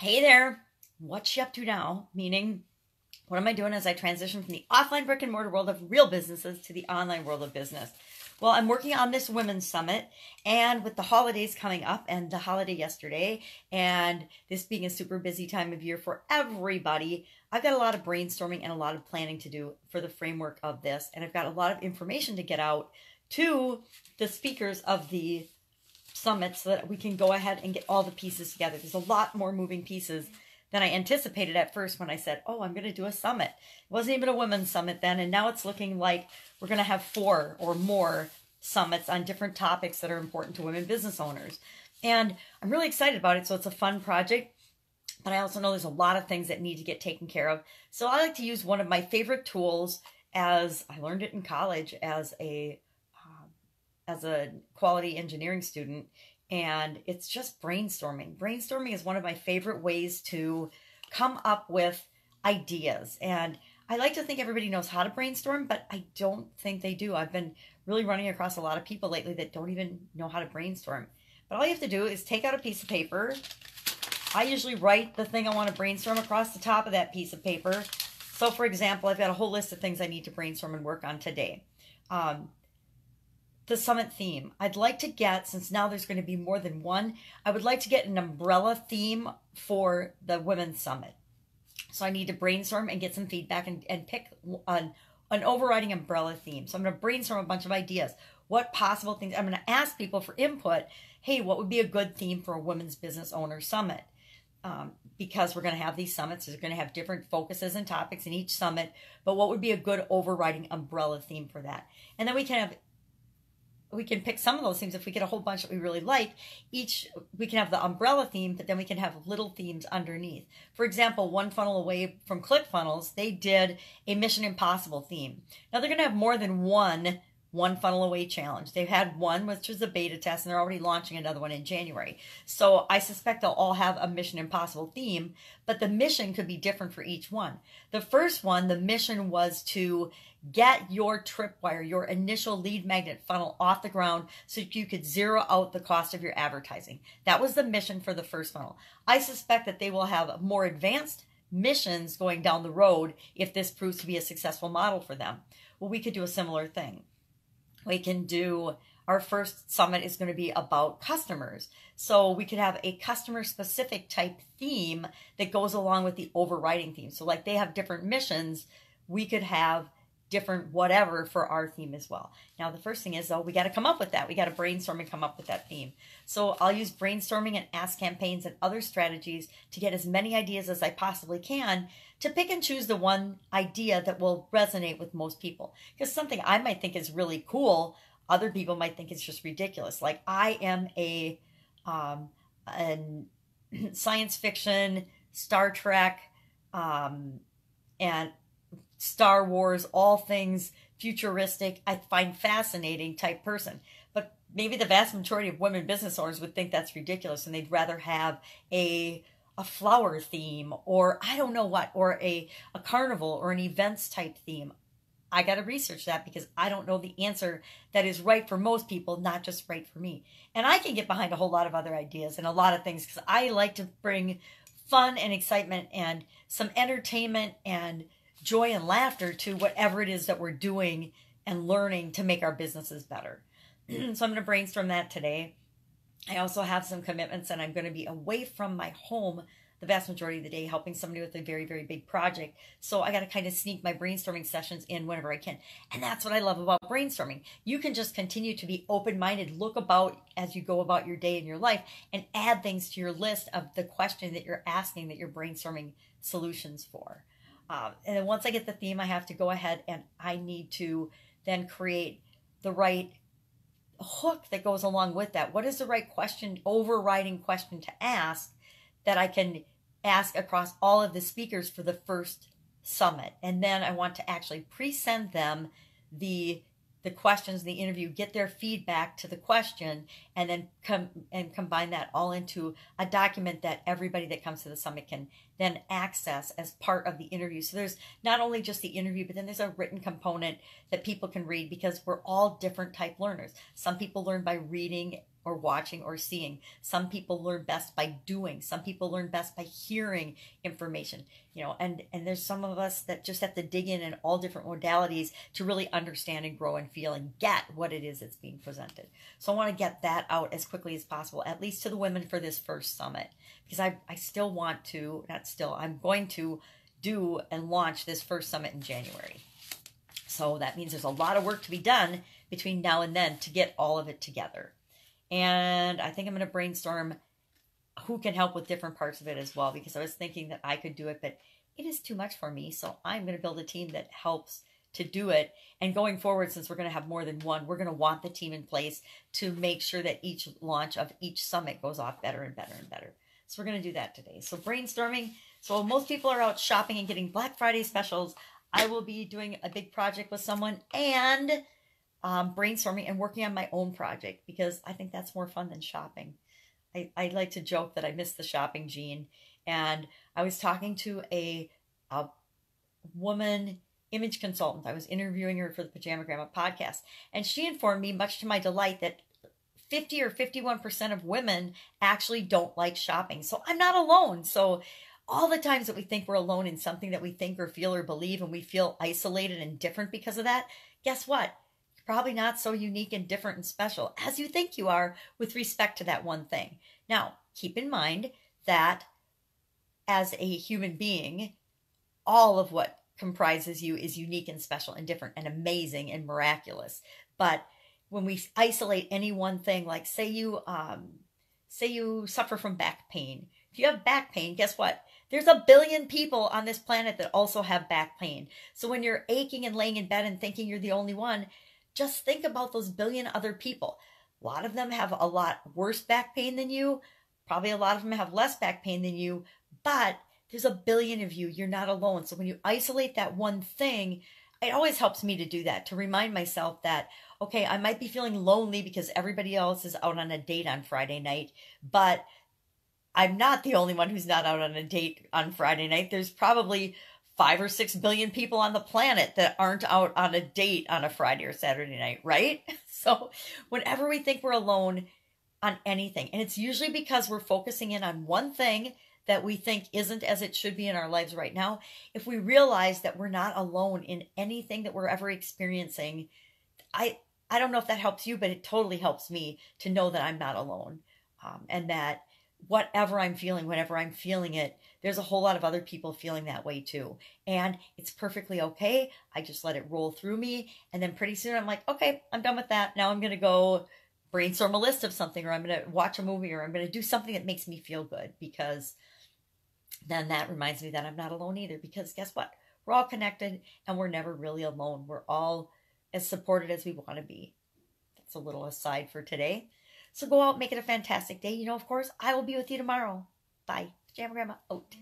Hey there, what's you up to now? Meaning, what am I doing as I transition from the offline brick and mortar world of real businesses to the online world of business? Well, I'm working on this women's summit, and with the holidays coming up and the holiday yesterday, and this being a super busy time of year for everybody, I've got a lot of brainstorming and a lot of planning to do for the framework of this. And I've got a lot of information to get out to the speakers of the summit so that we can go ahead and get all the pieces together. There's a lot more moving pieces than I anticipated at first when I said, oh, I'm going to do a summit. It wasn't even a women's summit then, and now it's looking like we're going to have 4 or more summits on different topics that are important to women business owners. And I'm really excited about it, so it's a fun project, but I also know there's a lot of things that need to get taken care of. So I like to use one of my favorite tools, as I learned it in college as a quality engineering student, and it's just brainstorming. Brainstorming is one of my favorite ways to come up with ideas. And I like to think everybody knows how to brainstorm, but I don't think they do. I've been really running across a lot of people lately that don't even know how to brainstorm. But all you have to do is take out a piece of paper. I usually write the thing I want to brainstorm across the top of that piece of paper. So for example, I've got a whole list of things I need to brainstorm and work on today. The summit theme. I'd like to get, since now there's going to be more than one, I would like to get an umbrella theme for the women's summit. So I need to brainstorm and get some feedback and pick an overriding umbrella theme. So I'm going to brainstorm a bunch of ideas. What possible things, I'm going to ask people for input. Hey, what would be a good theme for a women's business owner summit? Because we're going to have these summits, they're going to have different focuses and topics in each summit, but what would be a good overriding umbrella theme for that? And then we can pick some of those themes. If we get a whole bunch that we really like, we can have the umbrella theme, but then we can have little themes underneath. For example, One Funnel Away from ClickFunnels, they did a Mission Impossible theme. Now they're going to have more than one Funnel Away challenge. They've had one, which was a beta test, and they're already launching another one in January. So I suspect they'll all have a Mission Impossible theme, but the mission could be different for each one. The first one, the mission was to get your tripwire, your initial lead magnet funnel off the ground so you could zero out the cost of your advertising. That was the mission for the first funnel. I suspect that they will have more advanced missions going down the road if this proves to be a successful model for them. Well, we could do a similar thing. We can do, our first summit is going to be about customers. So we could have a customer specific type theme that goes along with the overriding theme. So like they have different missions, we could have different whatever for our theme as well. Now the first thing is though, we got to come up with that. We got to brainstorm and come up with that theme. So I'll use brainstorming and ask campaigns and other strategies to get as many ideas as I possibly can to pick and choose the one idea that will resonate with most people. Because something I might think is really cool, other people might think it's just ridiculous. Like I am a science fiction, Star Trek, and Star Wars, all things futuristic, I find fascinating type person. But maybe the vast majority of women business owners would think that's ridiculous and they'd rather have a flower theme, or I don't know what, or a carnival or an events type theme. I got to research that because I don't know the answer that is right for most people, not just right for me. And I can get behind a whole lot of other ideas and a lot of things because I like to bring fun and excitement and some entertainment and joy and laughter to whatever it is that we're doing and learning to make our businesses better. So I'm going to brainstorm that today. I also have some commitments and I'm going to be away from my home the vast majority of the day helping somebody with a very, very big project. So I got to kind of sneak my brainstorming sessions in whenever I can. And that's what I love about brainstorming. You can just continue to be open-minded, look about as you go about your day and your life, and add things to your list of the question that you're asking that you're brainstorming solutions for. And then once I get the theme, I have to go ahead and I need to then create the right hook that goes along with that. What is the right question, overriding question to ask that I can ask across all of the speakers for the first summit? And then I want to actually pre-send them the questions in the interview, get their feedback to the question, and then combine that all into a document that everybody that comes to the summit can then access as part of the interview. So there's not only just the interview, but then there's a written component that people can read because we're all different type learners. Some people learn by reading or watching or seeing. Some people learn best by doing. Some people learn best by hearing information, and there's some of us that just have to dig in all different modalities to really understand and grow and feel and get what it is that's being presented. So I want to get that out as quickly as possible, at least to the women for this first summit, because I still want to, not still, I'm going to do and launch this first summit in January. So that means there's a lot of work to be done between now and then to get all of it together. And I think I'm going to brainstorm who can help with different parts of it as well, because I was thinking that I could do it, but it is too much for me. So I'm going to build a team that helps to do it. And going forward, since we're going to have more than one, we're going to want the team in place to make sure that each launch of each summit goes off better and better and better. So we're going to do that today. So brainstorming. So most people are out shopping and getting Black Friday specials. I will be doing a big project with someone and brainstorming and working on my own project, because I think that's more fun than shopping. I like to joke that I miss the shopping gene. And I was talking to a woman image consultant. I was interviewing her for the Pajama Grandma podcast. And she informed me, much to my delight, that 50 or 51% of women actually don't like shopping. So I'm not alone. So all the times that we think we're alone in something that we think or feel or believe, and we feel isolated and different because of that, guess what? Probably not so unique and different and special as you think you are with respect to that one thing. Now, keep in mind that as a human being, all of what comprises you is unique and special and different and amazing and miraculous. But when we isolate any one thing, like say you suffer from back pain. If you have back pain, guess what? There's a billion people on this planet that also have back pain. So when you're aching and laying in bed and thinking you're the only one, just think about those billion other people. A lot of them have a lot worse back pain than you. Probably a lot of them have less back pain than you. But there's a billion of you. You're not alone. So when you isolate that one thing, it always helps me to do that, to remind myself that, okay, I might be feeling lonely because everybody else is out on a date on Friday night, but I'm not the only one who's not out on a date on Friday night. There's probably 5 or 6 billion people on the planet that aren't out on a date on a Friday or Saturday night, right? So whenever we think we're alone on anything, and it's usually because we're focusing in on one thing that we think isn't as it should be in our lives right now, if we realize that we're not alone in anything that we're ever experiencing, I don't know if that helps you, but it totally helps me to know that I'm not alone, and that whatever I'm feeling, whenever I'm feeling it, there's a whole lot of other people feeling that way too. And it's perfectly okay. I just let it roll through me. And then pretty soon I'm like, okay, I'm done with that. Now I'm going to go brainstorm a list of something, or I'm going to watch a movie, or I'm going to do something that makes me feel good, because then that reminds me that I'm not alone either. Because guess what? We're all connected and we're never really alone. We're all as supported as we want to be. That's a little aside for today. So go out, make it a fantastic day. Of course, I will be with you tomorrow. Bye. Pajama Grandma out.